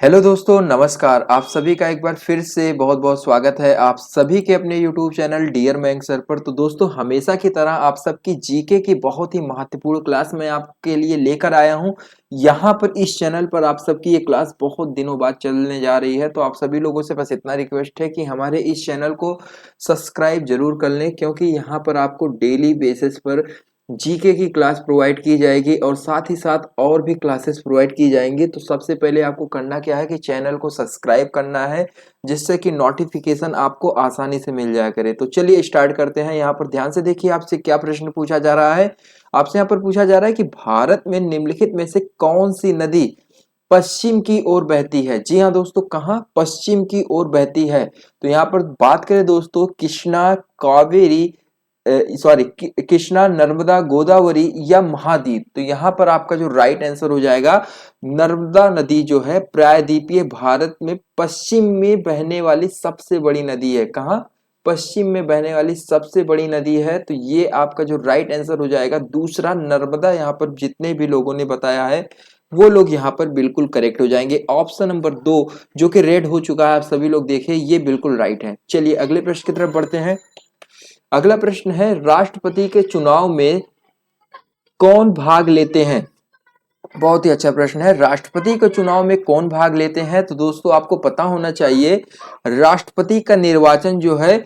Hello दोस्तों, नमस्कार। आप सभी का एक बार फिर से बहुत बहुत स्वागत है आप सभी के अपने यूट्यूब चैनल डियर मैंग सर पर। तो दोस्तों, हमेशा की तरह आप सबकी जीके की बहुत ही महत्वपूर्ण क्लास मैं आपके लिए लेकर आया हूं। यहां पर इस चैनल पर आप सबकी ये क्लास बहुत दिनों बाद चलने जा रही है, तो आप सभी लोगों से बस इतना रिक्वेस्ट है कि हमारे इस चैनल को सब्सक्राइब जरूर कर लें, क्योंकि यहाँ पर आपको डेली बेसिस पर जीके की क्लास प्रोवाइड की जाएगी और साथ ही साथ और भी क्लासेस प्रोवाइड की जाएंगी। तो सबसे पहले आपको करना क्या है कि चैनल को सब्सक्राइब करना है, जिससे कि नोटिफिकेशन आपको आसानी से मिल जाया करे। तो चलिए स्टार्ट करते हैं। यहाँ पर ध्यान से देखिए, आपसे क्या प्रश्न पूछा जा रहा है। आपसे यहाँ पर पूछा जा रहा है कि भारत में निम्नलिखित में से कौन सी नदी पश्चिम की ओर बहती है। जी हाँ दोस्तों, कहाँ? पश्चिम की ओर बहती है। तो यहाँ पर बात करें दोस्तों, कृष्णा, कावेरी, सॉरी, कृष्णा, नर्मदा, गोदावरी या महाद्वीप। तो यहाँ पर आपका जो राइट आंसर हो जाएगा, नर्मदा नदी जो है प्रायद्वीपीय भारत में पश्चिम में बहने वाली सबसे बड़ी नदी है। कहाँ? पश्चिम में बहने वाली सबसे बड़ी नदी है। तो ये आपका जो राइट आंसर हो जाएगा दूसरा, नर्मदा। यहाँ पर जितने भी लोगों ने बताया है वो लोग यहाँ पर बिल्कुल करेक्ट हो जाएंगे। ऑप्शन नंबर 2 जो कि रेड हो चुका है, आप सभी लोग देखें, ये बिल्कुल राइट है। चलिए अगले प्रश्न की तरफ बढ़ते हैं। अगला प्रश्न है, राष्ट्रपति के चुनाव में कौन भाग लेते हैं। बहुत ही अच्छा प्रश्न है। राष्ट्रपति के चुनाव में कौन भाग लेते हैं? तो दोस्तों, आपको पता होना चाहिए, राष्ट्रपति का निर्वाचन जो है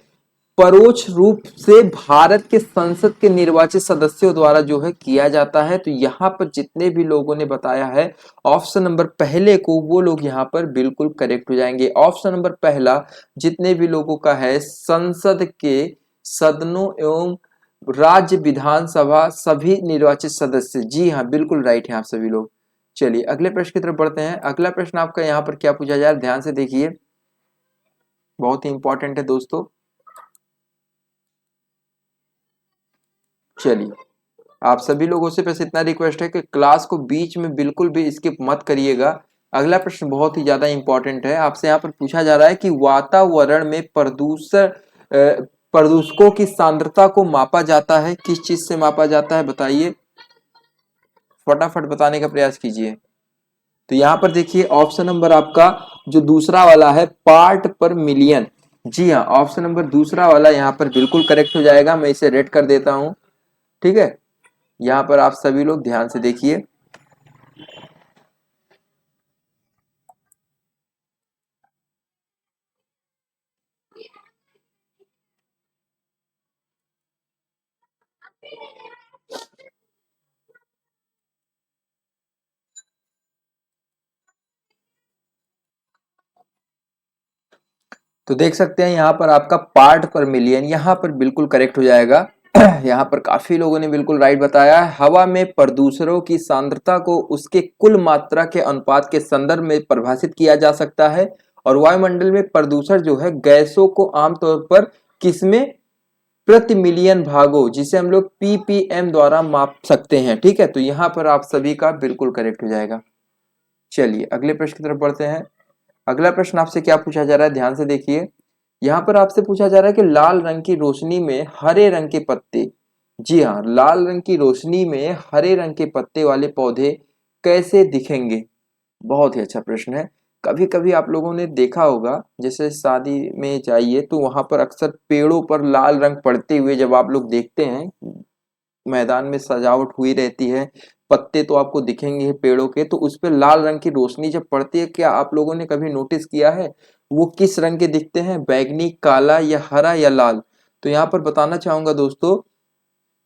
परोक्ष रूप से भारत के संसद के निर्वाचित सदस्यों द्वारा जो है किया जाता है। तो यहाँ पर जितने भी लोगों ने बताया है ऑप्शन नंबर पहले को, वो लोग यहाँ पर बिल्कुल करेक्ट हो जाएंगे। ऑप्शन नंबर पहला जितने भी लोगों का है, संसद के सदनों एवं राज्य विधानसभा सभी निर्वाचित सदस्य। जी हाँ, बिल्कुल राइट है आप सभी लोग। चलिए अगले प्रश्न की तरफ बढ़ते हैं। अगला प्रश्न आपका यहाँ पर क्या पूछा जा रहा है, ध्यान से देखिए, बहुत ही इंपॉर्टेंट है दोस्तों। चलिए, आप सभी लोगों से बस इतना रिक्वेस्ट है कि क्लास को बीच में बिल्कुल भी स्किप मत करिएगा। अगला प्रश्न बहुत ही ज्यादा इंपॉर्टेंट है। आपसे यहाँ पर पूछा जा रहा है कि वातावरण में प्रदूषकों की सांद्रता को मापा जाता है, किस चीज से मापा जाता है बताइए, फटाफट बताने का प्रयास कीजिए। तो यहाँ पर देखिए, ऑप्शन नंबर आपका जो दूसरा वाला है, पार्ट पर मिलियन। जी हाँ, ऑप्शन नंबर दूसरा वाला यहाँ पर बिल्कुल करेक्ट हो जाएगा। मैं इसे रेड कर देता हूं। ठीक है, यहाँ पर आप सभी लोग ध्यान से देखिए। तो देख सकते हैं यहाँ पर आपका पार्ट पर मिलियन यहाँ पर बिल्कुल करेक्ट हो जाएगा। यहाँ पर काफी लोगों ने बिल्कुल राइट बताया है। हवा में प्रदूषणों की सांद्रता को उसके कुल मात्रा के अनुपात के संदर्भ में परिभाषित किया जा सकता है। और वायुमंडल में प्रदूषण जो है गैसों को आमतौर पर किसमें, प्रति मिलियन भागों, जिसे हम लोग पीपीएम द्वारा माप सकते हैं। ठीक है, तो यहाँ पर आप सभी का बिल्कुल करेक्ट हो जाएगा। चलिए अगले प्रश्न की तरफ बढ़ते हैं। अगला प्रश्न आपसे क्या पूछा जा रहा है, ध्यान से देखिए। यहाँ पर आपसे पूछा जा रहा है कि लाल रंग की रोशनी में हरे रंग के पत्ते। जी हाँ, लाल रंग की रोशनी में हरे रंग के पत्ते वाले पौधे कैसे दिखेंगे। बहुत ही अच्छा प्रश्न है। कभी कभी आप लोगों ने देखा होगा, जैसे शादी में जाइए तो वहां पर अक्सर पेड़ों पर लाल रंग पड़ते हुए जब आप लोग देखते हैं, मैदान में सजावट हुई रहती है, पत्ते तो आपको दिखेंगे ही पेड़ों के, तो उस पे लाल रंग की रोशनी जब पड़ती है, क्या आप लोगों ने कभी नोटिस किया है वो किस रंग के दिखते हैं, बैगनी, काला या हरा या लाल? तो यहाँ पर बताना चाहूंगा दोस्तों,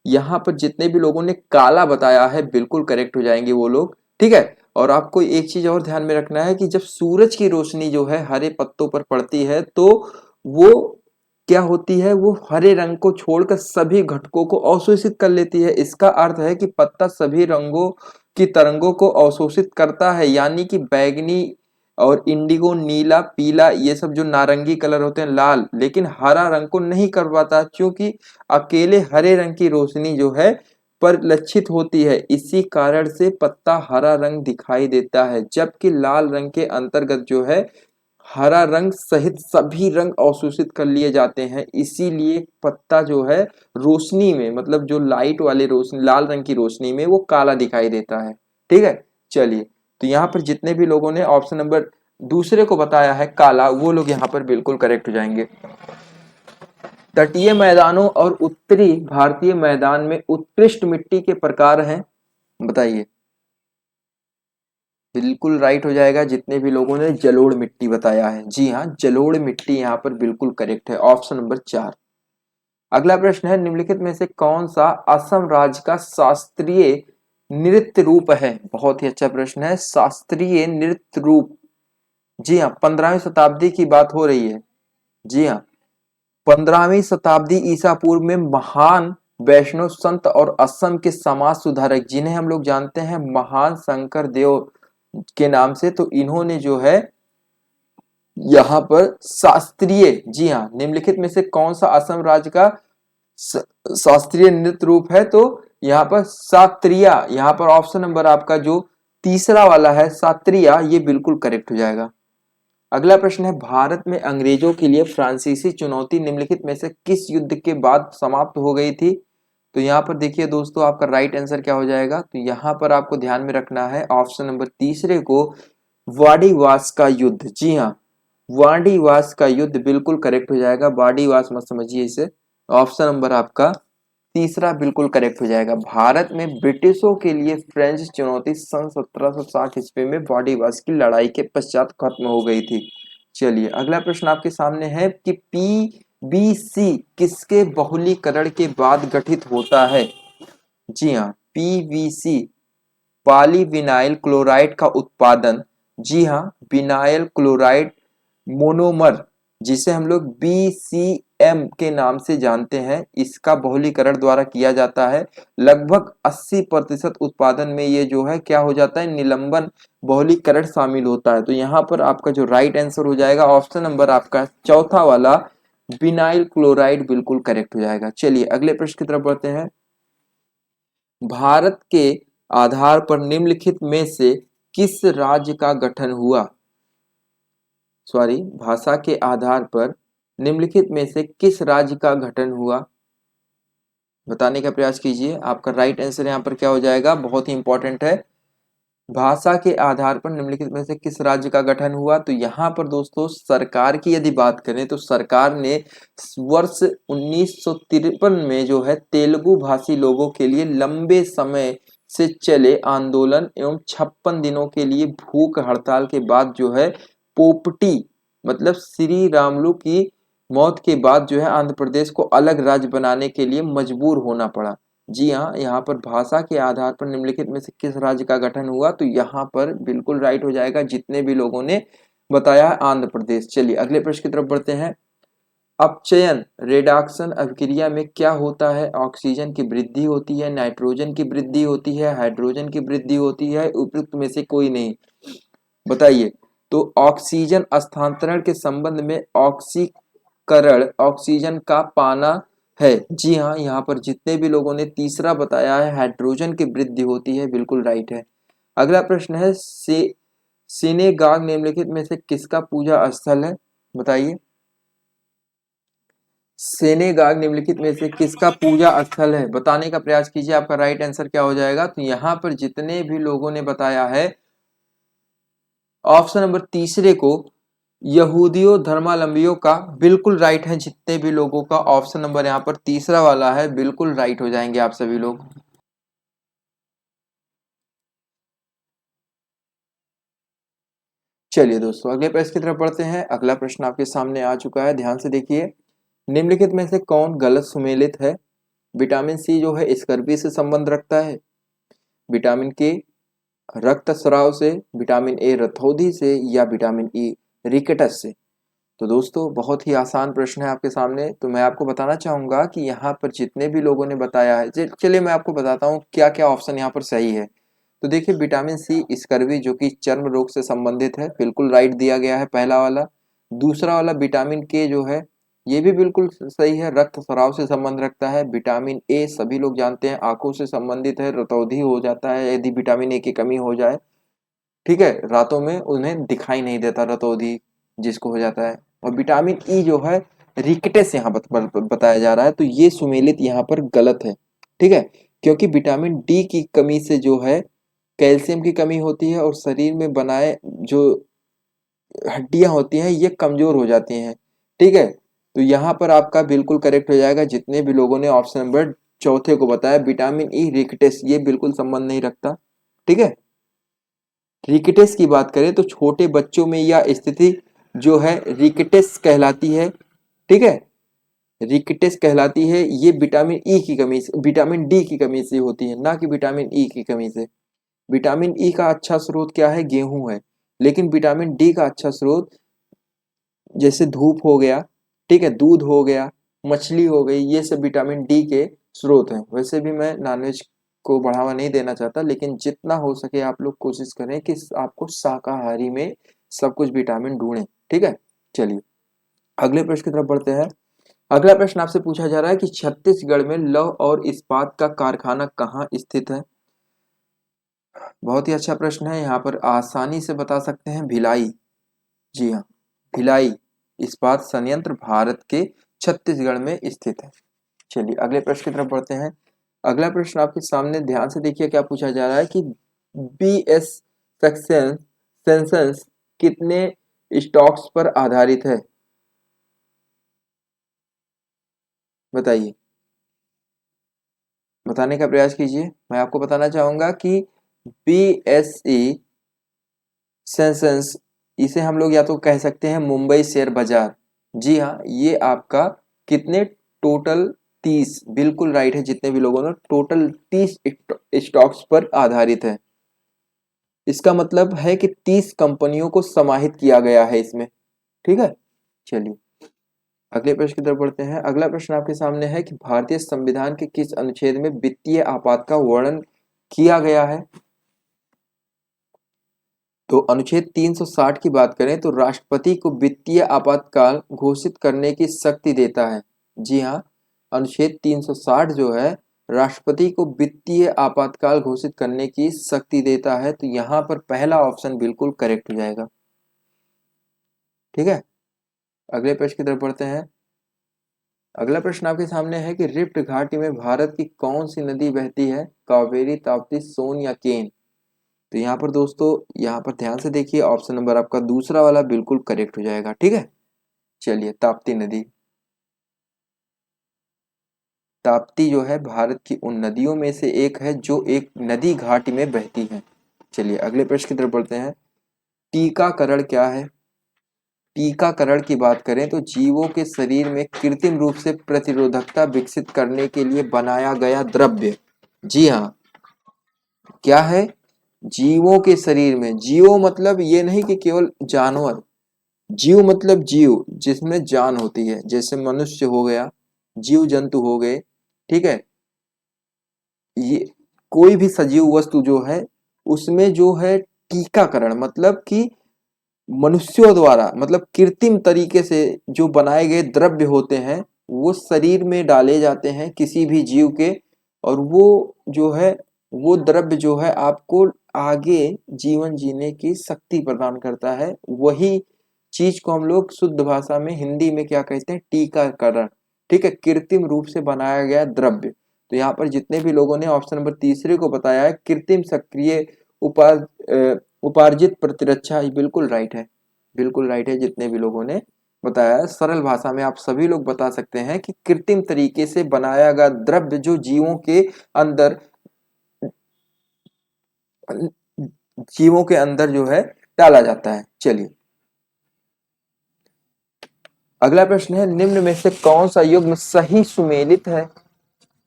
यहाँ पर जितने भी लोगों ने काला बताया है बिल्कुल करेक्ट हो जाएंगे वो लोग। ठीक है, और आपको एक चीज और ध्यान में रखना है कि जब सूरज की रोशनी जो है हरे पत्तों पर पड़ती है, तो वो क्या होती है, वो हरे रंग को छोड़कर सभी घटकों को अवशोषित कर लेती है। इसका अर्थ है कि पत्ता सभी रंगों की तरंगों को अवशोषित करता है, यानी कि बैगनी और इंडिगो, नीला, पीला, ये सब जो नारंगी कलर होते हैं, लाल, लेकिन हरा रंग को नहीं कर पाता, क्योंकि अकेले हरे रंग की रोशनी जो है परिलक्षित होती है। इसी कारण से पत्ता हरा रंग दिखाई देता है, जबकि लाल रंग के अंतर्गत जो है हरा रंग सहित सभी रंग अवशोषित कर लिए जाते हैं। इसीलिए पत्ता जो है रोशनी में, मतलब जो लाइट वाले रोशनी, लाल रंग की रोशनी में वो काला दिखाई देता है। ठीक है, चलिए, तो यहाँ पर जितने भी लोगों ने ऑप्शन नंबर दूसरे को बताया है काला, वो लोग यहाँ पर बिल्कुल करेक्ट हो जाएंगे। तटीय मैदानों और उत्तरी भारतीय मैदान में उत्कृष्ट मिट्टी के प्रकार हैं, बताइए। बिल्कुल राइट हो जाएगा जितने भी लोगों ने जलोढ़ मिट्टी बताया है। जी हाँ, जलोढ़ मिट्टी यहाँ पर बिल्कुल करेक्ट है, ऑप्शन नंबर 4। अगला प्रश्न है, निम्नलिखित में से कौन सा असम राज्य का शास्त्रीय नृत्य रूप है? बहुत ही अच्छा प्रश्न है, शास्त्रीय नृत्य रूप। जी हाँ, 15वीं शताब्दी की बात हो रही है। जी हाँ, 15वीं शताब्दी ईसा पूर्व में महान वैष्णव संत और असम के समाज सुधारक, जिन्हें हम लोग जानते हैं महान शंकर देव के नाम से, तो इन्होंने जो है यहाँ पर शास्त्रीय, जी हाँ, निम्नलिखित में से कौन सा असम राज्य का शास्त्रीय नृत्य रूप है? तो यहाँ पर सात्रिया, यहाँ पर ऑप्शन नंबर आपका जो तीसरा वाला है सात्रिया, ये बिल्कुल करेक्ट हो जाएगा। अगला प्रश्न है, भारत में अंग्रेजों के लिए फ्रांसीसी चुनौती निम्नलिखित में से किस युद्ध के बाद समाप्त हो गई थी? तो यहाँ पर देखिए दोस्तों, आपका राइट आंसर क्या हो जाएगा? तो यहाँ पर आपको ध्यान में रखना है ऑप्शन नंबर तीसरे को, वाडीवास का युद्ध। जी हाँ, वाडीवास का युद्ध बिल्कुल करेक्ट हो जाएगा। वाडीवास मत समझिए इसे, ऑप्शन नंबर आपका तीसरा बिल्कुल करेक्ट हो जाएगा। भारत में ब्रिटिशों के लिए फ्रेंच चुनौती सन 1760 ईस्वी में वाडीवास की लड़ाई के पश्चात खत्म हो गई थी। चलिए अगला प्रश्न आपके सामने है कि पीवीसी किसके बहुलीकरण के बाद गठित होता है? जी हाँ, पीवीसी पॉलीविनाइल क्लोराइड का उत्पादन, जी हाँ, विनाइल क्लोराइड मोनोमर, जिसे हम लोग बीसीएम के नाम से जानते हैं, इसका बहुलीकरण द्वारा किया जाता है। लगभग 80% उत्पादन में ये जो है क्या हो जाता है, निलंबन बहुलीकरण शामिल होता है। तो यहाँ पर आपका जो राइट आंसर हो जाएगा ऑप्शन नंबर आपका चौथा वाला विनाइल क्लोराइड बिल्कुल करेक्ट हो जाएगा। चलिए अगले प्रश्न की तरफ बढ़ते हैं। भारत के आधार पर निम्नलिखित में से किस राज्य का गठन हुआ? भाषा के आधार पर निम्नलिखित में से किस राज्य का गठन हुआ? बताने का प्रयास कीजिए। आपका राइट आंसर यहाँ पर क्या हो जाएगा, बहुत ही इंपॉर्टेंट है। भाषा के आधार पर निम्नलिखित में से किस राज्य का गठन हुआ? तो यहाँ पर दोस्तों सरकार की यदि बात करें तो सरकार ने वर्ष 1953 में जो है तेलुगु भाषी लोगों के लिए लंबे समय से चले आंदोलन एवं 56 दिनों के लिए भूख हड़ताल के बाद जो है पोपटी मतलब श्री रामुलु की मौत के बाद जो है आंध्र प्रदेश को अलग राज्य बनाने के लिए मजबूर होना पड़ा। जी हाँ, यहाँ पर भाषा के आधार पर निम्नलिखित में से किस राज्य का गठन हुआ? तो यहाँ पर बिल्कुल राइट हो जाएगा जितने भी लोगों ने बताया आंध्र प्रदेश। चलिए अगले प्रश्न की तरफ बढ़ते हैं। अपचयन रेडक्शन अभिक्रिया में क्या होता है? ऑक्सीजन की वृद्धि होती है, नाइट्रोजन की वृद्धि होती है, हाइड्रोजन की वृद्धि होती है, उपयुक्त में से कोई नहीं, बताइए। तो ऑक्सीजन स्थानांतरण के संबंध में ऑक्सीकरण ऑक्सीजन का पाना है। जी हाँ, यहाँ पर जितने भी लोगों ने तीसरा बताया है हाइड्रोजन की वृद्धि होती है, बिल्कुल राइट है। अगला प्रश्न है, सिनेगाग निम्नलिखित में से किसका पूजा स्थल है? बताइए। सेनेगाग निम्नलिखित में से किसका पूजा स्थल है? बताने का प्रयास कीजिए। आपका राइट आंसर क्या हो जाएगा? तो यहाँ पर जितने भी लोगों ने बताया है ऑप्शन नंबर तीसरे को, यहूदियों धर्मावलंबियों का, बिल्कुल राइट है। जितने भी लोगों का ऑप्शन नंबर यहाँ पर तीसरा वाला है बिल्कुल राइट हो जाएंगे आप सभी लोग। चलिए दोस्तों अगले प्रश्न की तरफ बढ़ते हैं। अगला प्रश्न आपके सामने आ चुका है, ध्यान से देखिए। निम्नलिखित में से कौन गलत सुमेलित है? विटामिन सी जो है स्कर्वी से संबंध रखता है, विटामिन के रक्तस्राव से, विटामिन ए रतौंधी से, या विटामिन ई रिकेटस से। तो दोस्तों बहुत ही आसान प्रश्न है आपके सामने। तो मैं आपको बताना चाहूंगा कि यहाँ पर जितने भी लोगों ने बताया है, चलिए मैं आपको बताता हूँ क्या क्या ऑप्शन यहाँ पर सही है। तो देखिए विटामिन सी स्कर्वी जो कि चर्म रोग से संबंधित है, बिल्कुल राइट दिया गया है पहला वाला। दूसरा वाला विटामिन के जो है ये भी बिल्कुल सही है, रक्त स्राव से संबंध रखता है। विटामिन ए सभी लोग जानते हैं आंखों से संबंधित है, रतौंधी हो जाता है यदि विटामिन ए की कमी हो जाए, ठीक है, रातों में उन्हें दिखाई नहीं देता रतौंधी जिसको हो जाता है। और विटामिन ई जो है रिकेटस यहाँ बताया जा रहा है, तो ये सुमेलित यहाँ पर गलत है, ठीक है, क्योंकि विटामिन डी की कमी से जो है कैल्शियम की कमी होती है और शरीर में बनाए जो हड्डियां होती हैं ये कमजोर हो जाती हैं। ठीक है, तो यहाँ पर आपका बिल्कुल करेक्ट हो जाएगा। जितने भी लोगों ने ऑप्शन नंबर चौथे को बताया, विटामिन ई रिकेटेस, ये बिल्कुल संबंध नहीं रखता। ठीक है, रिकेटेस की बात करें तो छोटे बच्चों में यह स्थिति जो है रिकेटेस कहलाती है। ठीक है, रिकेटेस कहलाती है। ये विटामिन ई की कमी से, विटामिन डी की कमी से होती है, ना कि विटामिन ई की कमी से। विटामिन ई का अच्छा स्रोत क्या है? गेहूं है। लेकिन विटामिन डी का अच्छा स्रोत जैसे धूप हो गया, ठीक है, दूध हो गया, मछली हो गई, ये सब विटामिन डी के स्रोत हैं। वैसे भी मैं नॉनवेज को बढ़ावा नहीं देना चाहता, लेकिन जितना हो सके आप लोग कोशिश करें कि आपको शाकाहारी में सब कुछ विटामिन ढूंढें। ठीक है, चलिए अगले प्रश्न की तरफ बढ़ते हैं। अगला प्रश्न आपसे पूछा जा रहा है कि छत्तीसगढ़ में लौह और इस्पात का कारखाना कहाँ स्थित है? बहुत ही अच्छा प्रश्न है। यहाँ पर आसानी से बता सकते हैं, भिलाई। जी हाँ, भिलाई इस्पात संयंत्र भारत के छत्तीसगढ़ में स्थित है। चलिए अगले प्रश्न की तरफ बढ़ते हैं। अगला प्रश्न आपके सामने ध्यान से देखिए, क्या पूछा जा रहा है कि बीएस सेंसेंस कितने स्टॉक्स पर आधारित है? बताइए, बताने का प्रयास कीजिए। मैं आपको बताना चाहूंगा कि बीएसई सेंसेंस, इसे हम लोग या तो कह सकते हैं मुंबई शेयर बाजार। जी हाँ, ये आपका कितने, टोटल 30, बिल्कुल राइट है। जितने भी लोगों ने टोटल 30 स्टॉक्स पर आधारित है। इसका मतलब है कि 30 कंपनियों को समाहित किया गया है इसमें। ठीक है, चलिए अगले प्रश्न की तरफ बढ़ते हैं। अगला प्रश्न आपके सामने है कि भारतीय संविधान के किस अनुच्छेद में वित्तीय आपात का वर्णन किया गया है? तो अनुच्छेद 360 की बात करें तो राष्ट्रपति को वित्तीय आपातकाल घोषित करने की शक्ति देता है। जी हाँ, अनुच्छेद 360 जो है राष्ट्रपति को वित्तीय आपातकाल घोषित करने की शक्ति देता है। तो यहाँ पर पहला ऑप्शन बिल्कुल करेक्ट हो जाएगा। ठीक है, अगले प्रश्न की तरफ बढ़ते हैं। अगला प्रश्न आपके सामने है कि रिफ्ट घाटी में भारत की कौन सी नदी बहती है? कावेरी, ताप्ती, सोन या केन? तो यहाँ पर दोस्तों, यहाँ पर ध्यान से देखिए, ऑप्शन नंबर आपका दूसरा वाला बिल्कुल करेक्ट हो जाएगा। ठीक है, चलिए ताप्ती नदी। ताप्ती जो है भारत की उन नदियों में से एक है जो एक नदी घाटी में बहती है। चलिए अगले प्रश्न की तरफ बढ़ते हैं। टीकाकरण क्या है? टीकाकरण की बात करें तो जीवों के शरीर में कृत्रिम रूप से प्रतिरोधकता विकसित करने के लिए बनाया गया द्रव्य। जी हाँ, क्या है? जीवों के शरीर में, जीवो मतलब ये नहीं कि केवल जानवर, जीव मतलब जीव जिसमें जान होती है, जैसे मनुष्य हो गया, जीव जंतु हो गए। ठीक है, ये कोई भी सजीव वस्तु जो है उसमें जो है टीकाकरण मतलब कि मनुष्यों द्वारा, मतलब कृत्रिम तरीके से जो बनाए गए द्रव्य होते हैं वो शरीर में डाले जाते हैं किसी भी जीव के, और वो जो है वो द्रव्य जो है आपको आगे जीवन जीने की शक्ति प्रदान करता है। वही चीज को हम लोग शुद्ध भाषा में हिंदी में क्या कहते हैं? टीकाकरण। ठीक है, कृत्रिम रूप से बनाया गया द्रव्य। तो यहाँ पर जितने भी लोगों ने ऑप्शन नंबर तीसरे को बताया है कृत्रिम सक्रिय उपार्जित प्रतिरक्षा, ये बिल्कुल राइट है, बिल्कुल राइट है। जितने भी लोगों ने बताया है, सरल भाषा में आप सभी लोग बता सकते हैं कि कृत्रिम तरीके से बनाया गया द्रव्य जो जीवों के अंदर, जीवों के अंदर जो है डाला जाता है। चलिए अगला प्रश्न है, निम्न में से कौन सा युग्म सही सुमेलित है?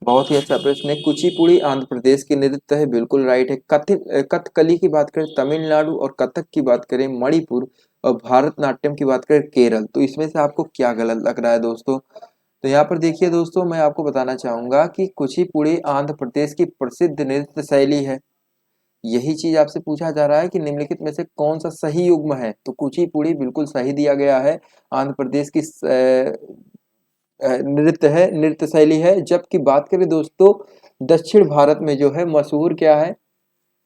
बहुत ही अच्छा प्रश्न है। कुचिपुड़ी आंध्र प्रदेश की नृत्य है, बिल्कुल राइट है। कथकली की बात करें तमिलनाडु, और कथक की बात करें मणिपुर, और भारतनाट्यम की बात करें केरल। तो इसमें से आपको क्या गलत लग रहा है दोस्तों? तो यहाँ पर देखिए दोस्तों, मैं आपको बताना चाहूंगा कि कुचिपुड़ी आंध्र प्रदेश की प्रसिद्ध नृत्य शैली है। यही चीज आपसे पूछा जा रहा है कि निम्नलिखित में से कौन सा सही युग्म है? तो कुचिपुड़ी बिल्कुल सही दिया गया है। आंध्र प्रदेश की नृत्य है, नृत्य शैली है। जबकि बात करें दोस्तों दक्षिण भारत में जो है मशहूर क्या है?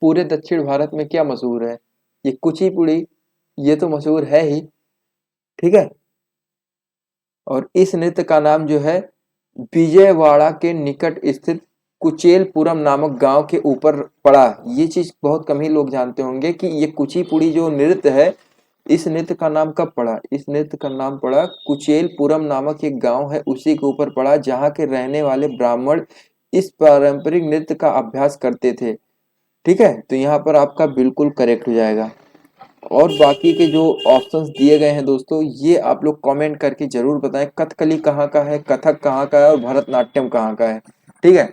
पूरे दक्षिण भारत में क्या मशहूर है? ये कुचिपुड़ी, ये तो मशहूर है ही। ठीक है, और इस नृत्य का नाम जो है विजयवाड़ा के निकट स्थित कुचेलपुरम नामक गांव के ऊपर पड़ा। ये चीज बहुत कम ही लोग जानते होंगे कि ये कुचिपुड़ी जो नृत्य है इस नृत्य का नाम कब पड़ा? इस नृत्य का नाम पड़ा कुचेलपुरम नामक एक गांव है उसी के ऊपर पड़ा, जहां के रहने वाले ब्राह्मण इस पारंपरिक नृत्य का अभ्यास करते थे। ठीक है, तो यहाँ पर आपका बिल्कुल करेक्ट हो जाएगा। और बाकी के जो ऑप्शंस दिए गए हैं दोस्तों, ये आप लोग कमेंट करके जरूर बताएं, कथकली कहाँ का है, कथक कहाँ का है और भरतनाट्यम कहाँ का है। ठीक है,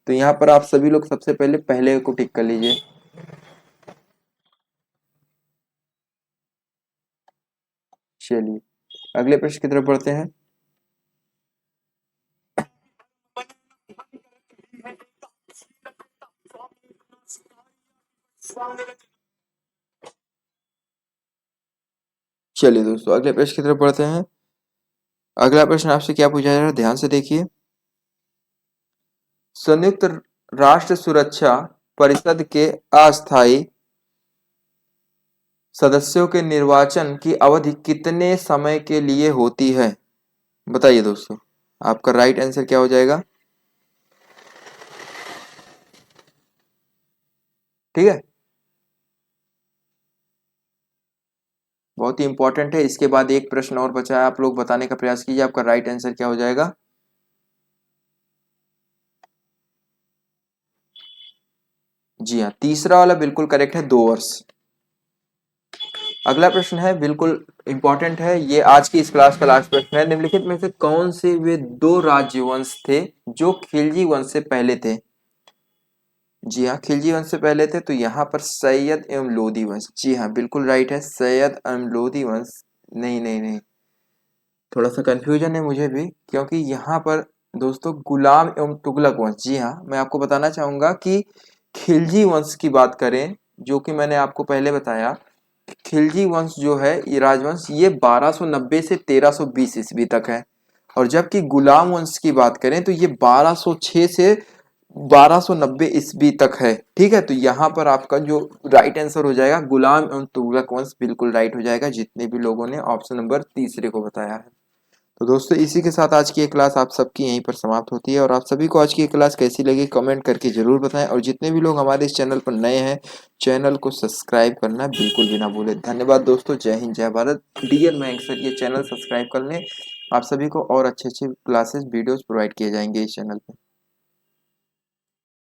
तो यहाँ पर आप सभी लोग सबसे पहले पहले को टिक कर लीजिए। चलिए अगले प्रश्न की तरफ बढ़ते हैं। चलिए दोस्तों अगले प्रश्न की तरफ बढ़ते हैं। अगला प्रश्न आपसे क्या पूछा जा रहा है, ध्यान से देखिए। संयुक्त राष्ट्र सुरक्षा परिषद के अस्थायी सदस्यों के निर्वाचन की अवधि कितने समय के लिए होती है? बताइए दोस्तों, आपका राइट आंसर क्या हो जाएगा? ठीक है, बहुत ही इंपॉर्टेंट है। इसके बाद एक प्रश्न और बचा है, आप लोग बताने का प्रयास कीजिए, आपका राइट आंसर क्या हो जाएगा? जी हाँ, तीसरा वाला बिल्कुल करेक्ट है, 2 वर्ष। अगला प्रश्न है बिल्कुल इंपॉर्टेंट है, ये आज की इस क्लास का लास्ट प्रश्न है। निम्नलिखित में से कौन से वे 2 राज्यवंश थे जो खिलजी वंश से पहले थे? जी हाँ, खिलजी वंश से पहले थे, तो यहाँ पर सैयद एवं लोधी वंश। जी हाँ, बिल्कुल राइट है, सैयद एवं लोधी वंश। नहीं नहीं नहीं, थोड़ा सा कंफ्यूजन है मुझे भी, क्योंकि यहाँ पर दोस्तों गुलाम एवं तुगलक वंश। जी हाँ, मैं आपको बताना चाहूंगा कि खिलजी वंश की बात करें, जो कि मैंने आपको पहले बताया, खिलजी वंश जो है ये राजवंश, ये 1290 से 1320 ईस्वी तक है। और जबकि गुलाम वंश की बात करें तो ये 1206 से 1290 ईस्वी तक है। ठीक है, तो यहाँ पर आपका जो राइट आंसर हो जाएगा गुलाम एवं तुगलक वंश, बिल्कुल राइट हो जाएगा, जितने भी लोगों ने ऑप्शन नंबर तीसरे को बताया है। तो दोस्तों इसी के साथ आज की ये क्लास आप सबकी यहीं पर समाप्त होती है, और आप सभी को आज की ये क्लास कैसी लगी कमेंट करके जरूर बताएं, और जितने भी लोग हमारे इस चैनल पर नए हैं चैनल को सब्सक्राइब करना बिल्कुल भी ना भूलें। धन्यवाद दोस्तों, जय हिंद जय भारत। डियर मैथ्स सर ये चैनल सब्सक्राइब कर लें, आप सभी को और अच्छे अच्छे क्लासेस वीडियोस प्रोवाइड किए जाएंगे इस चैनल पर।